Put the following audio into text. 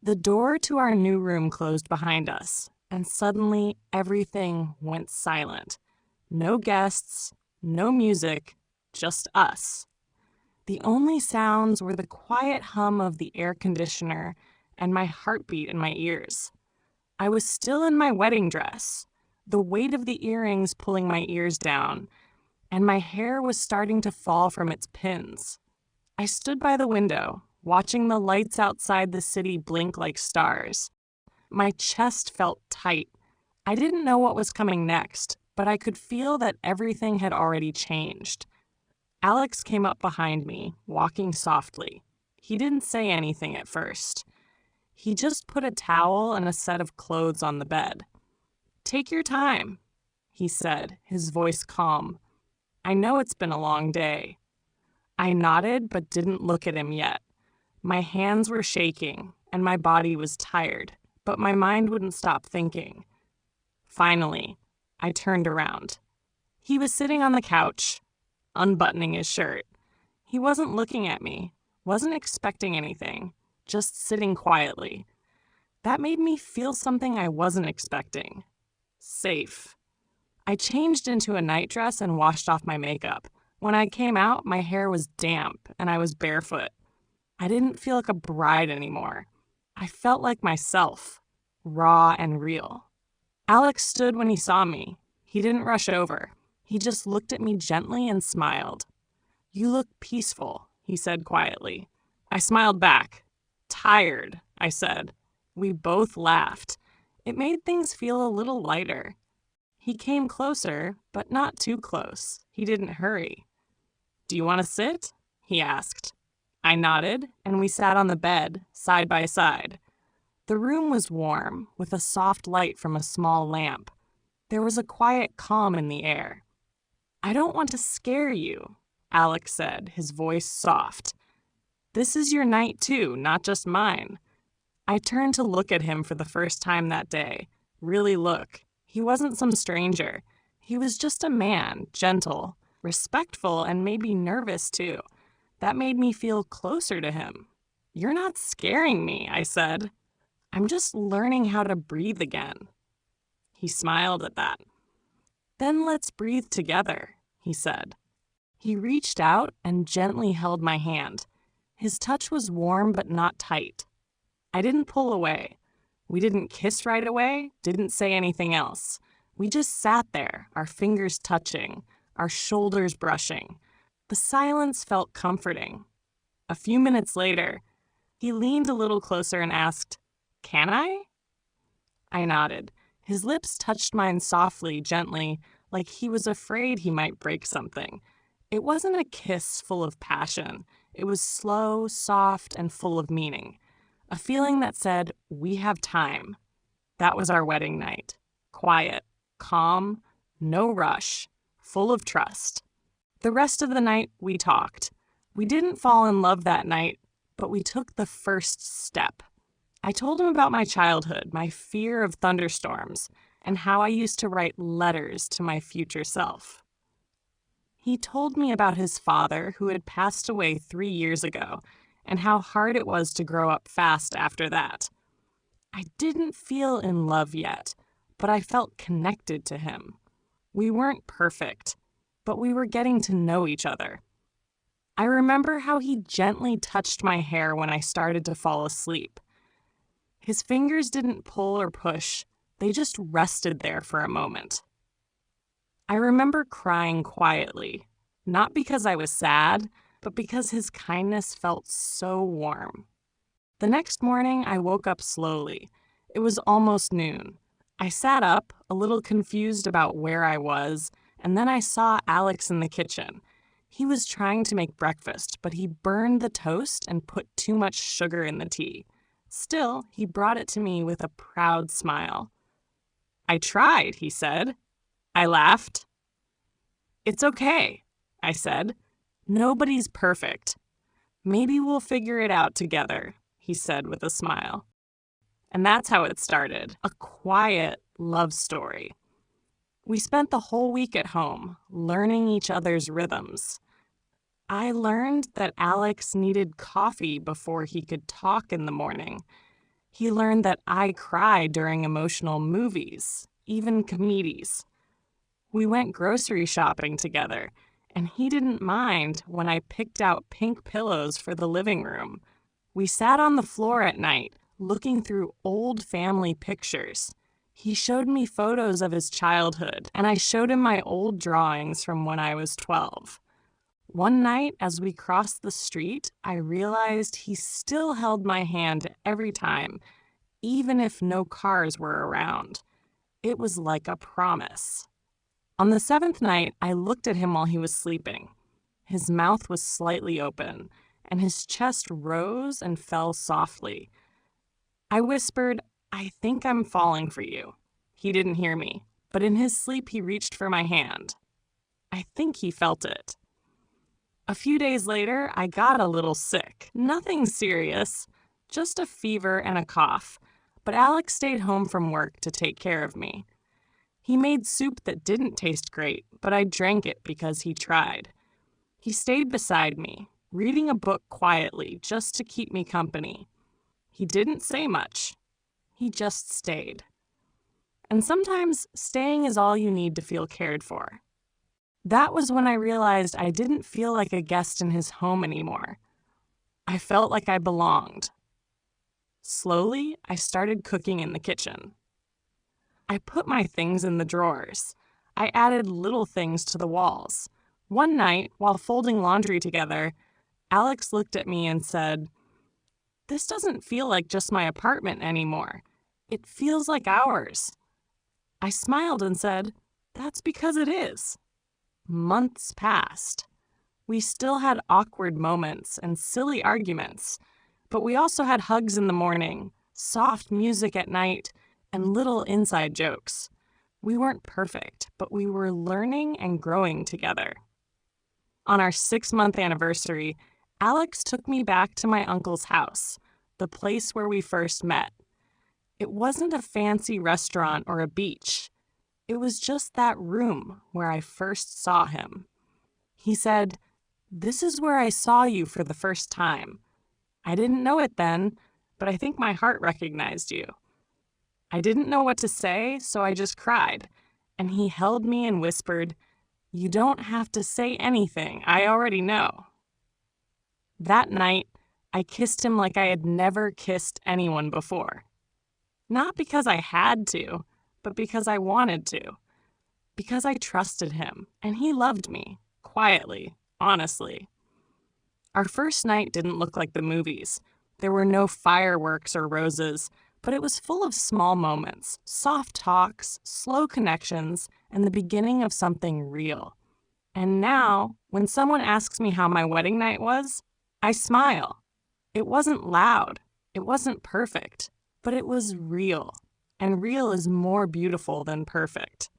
The door to our new room closed behind us, and suddenly everything went silent. No guests, no music, just us. The only sounds were the quiet hum of the air conditioner and my heartbeat in my ears. I was still in my wedding dress, the weight of the earrings pulling my ears down, and my hair was starting to fall from its pins. I stood by the window, watching the lights outside the city blink like stars. My chest felt tight. I didn't know what was coming next, but I could feel that everything had already changed. Alex came up behind me, walking softly. He didn't say anything at first. He just put a towel and a set of clothes on the bed. "Take your time," he said, his voice calm. "I know it's been a long day." I nodded but didn't look at him yet. My hands were shaking and my body was tired, but my mind wouldn't stop thinking. Finally, I turned around. He was sitting on the couch, unbuttoning his shirt. He wasn't looking at me, wasn't expecting anything, just sitting quietly. That made me feel something I wasn't expecting. Safe. I changed into a nightdress and washed off my makeup. When I came out, my hair was damp and I was barefoot. I didn't feel like a bride anymore. I felt like myself, raw and real. Alex stood when he saw me. He didn't rush over. He just looked at me gently and smiled. "You look peaceful," he said quietly. I smiled back. "Tired," I said. We both laughed. It made things feel a little lighter. He came closer, but not too close. He didn't hurry. "Do you want to sit?" he asked. I nodded, and we sat on the bed, side by side. The room was warm, with a soft light from a small lamp. There was a quiet calm in the air. "I don't want to scare you," Alex said, his voice soft. "This is your night too, not just mine." I turned to look at him for the first time that day. Really look. He wasn't some stranger. He was just a man, gentle, respectful, and maybe nervous too. That made me feel closer to him. "You're not scaring me," I said. "I'm just learning how to breathe again." He smiled at that. "Then let's breathe together," he said. He reached out and gently held my hand. His touch was warm but not tight. I didn't pull away. We didn't kiss right away, didn't say anything else. We just sat there, our fingers touching, our shoulders brushing. The silence felt comforting. A few minutes later, he leaned a little closer and asked, "Can I?" I nodded. His lips touched mine softly, gently, like he was afraid he might break something. It wasn't a kiss full of passion. It was slow, soft, and full of meaning. A feeling that said, "We have time." That was our wedding night. Quiet, calm, no rush, full of trust. The rest of the night, we talked. We didn't fall in love that night, but we took the first step. I told him about my childhood, my fear of thunderstorms, and how I used to write letters to my future self. He told me about his father, who had passed away 3 years ago, and how hard it was to grow up fast after that. I didn't feel in love yet, but I felt connected to him. We weren't perfect, but we were getting to know each other. I remember how he gently touched my hair when I started to fall asleep. His fingers didn't pull or push, they just rested there for a moment. I remember crying quietly, not because I was sad, but because his kindness felt so warm. The next morning, I woke up slowly. It was almost noon. I sat up, a little confused about where I was, and then I saw Alex in the kitchen. He was trying to make breakfast, but he burned the toast and put too much sugar in the tea. Still, he brought it to me with a proud smile. "I tried," he said. I laughed. "It's okay," I said. "Nobody's perfect. Maybe we'll figure it out together," he said with a smile. And that's how it started, a quiet love story. We spent the whole week at home, learning each other's rhythms. I learned that Alex needed coffee before he could talk in the morning. He learned that I cry during emotional movies, even comedies. We went grocery shopping together, and he didn't mind when I picked out pink pillows for the living room. We sat on the floor at night, looking through old family pictures. He showed me photos of his childhood, and I showed him my old drawings from when I was 12. One night, as we crossed the street, I realized he still held my hand every time, even if no cars were around. It was like a promise. On the seventh night, I looked at him while he was sleeping. His mouth was slightly open, and his chest rose and fell softly. I whispered, "I think I'm falling for you." He didn't hear me, but in his sleep he reached for my hand. I think he felt it. A few days later, I got a little sick. Nothing serious, just a fever and a cough, but Alex stayed home from work to take care of me. He made soup that didn't taste great, but I drank it because he tried. He stayed beside me, reading a book quietly just to keep me company. He didn't say much. He just stayed. And sometimes staying is all you need to feel cared for. That was when I realized I didn't feel like a guest in his home anymore. I felt like I belonged. Slowly, I started cooking in the kitchen. I put my things in the drawers. I added little things to the walls. One night, while folding laundry together, Alex looked at me and said, "This doesn't feel like just my apartment anymore. It feels like ours." I smiled and said, "That's because it is." Months passed. We still had awkward moments and silly arguments, but we also had hugs in the morning, soft music at night, and little inside jokes. We weren't perfect, but we were learning and growing together. On our 6-month anniversary, Alex took me back to my uncle's house, the place where we first met. It wasn't a fancy restaurant or a beach. It was just that room where I first saw him. He said, "This is where I saw you for the first time. I didn't know it then, but I think my heart recognized you." I didn't know what to say, so I just cried, and he held me and whispered, "You don't have to say anything. I already know." That night, I kissed him like I had never kissed anyone before. Not because I had to, but because I wanted to. Because I trusted him, and he loved me, quietly, honestly. Our first night didn't look like the movies. There were no fireworks or roses, but it was full of small moments, soft talks, slow connections, and the beginning of something real. And now, when someone asks me how my wedding night was, I smile. It wasn't loud, it wasn't perfect, but it was real. And real is more beautiful than perfect.